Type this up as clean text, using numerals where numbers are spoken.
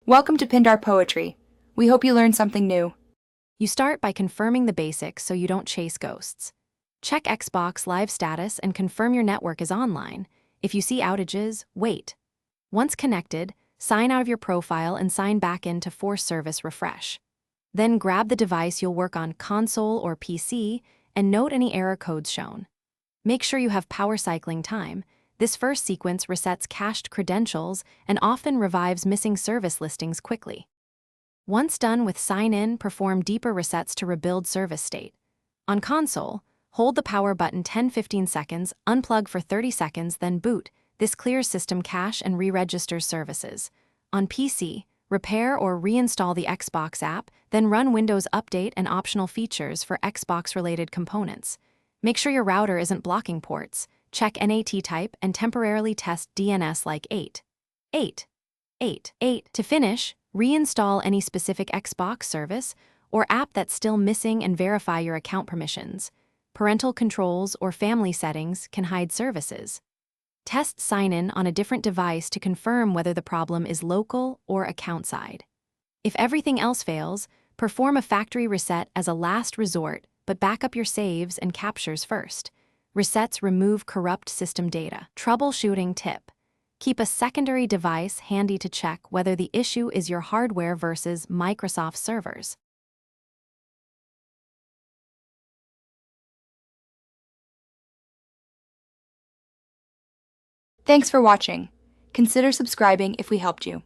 Welcome to Pindar Poetry. We hope you learned something new. You start by confirming the basics so you don't chase ghosts. Check Xbox Live status and confirm your network is online. If you see outages, wait. Once connected, sign out of your profile and sign back in to force service refresh. Then grab the device you'll work on, console or PC, and note any error codes shown. Make sure you have power cycling time. This first sequence resets cached credentials and often revives missing service listings quickly. Once done with sign in, perform deeper resets to rebuild service state. On console, hold the power button 10-15 seconds, unplug for 30 seconds, then boot. This clears system cache and re-registers services. On PC, repair or reinstall the Xbox app, then run Windows Update and optional features for Xbox-related components. Make sure your router isn't blocking ports. Check NAT type and temporarily test DNS like 8. To finish, reinstall any specific Xbox service or app that's still missing and verify your account permissions. Parental controls or family settings can hide services. Test sign-in on a different device to confirm whether the problem is local or account-side. If everything else fails, perform a factory reset as a last resort, but back up your saves and captures first. Resets remove corrupt system data. Troubleshooting tip. Keep a secondary device handy to check whether the issue is your hardware versus Microsoft servers. Thanks for watching. Consider subscribing if we helped you.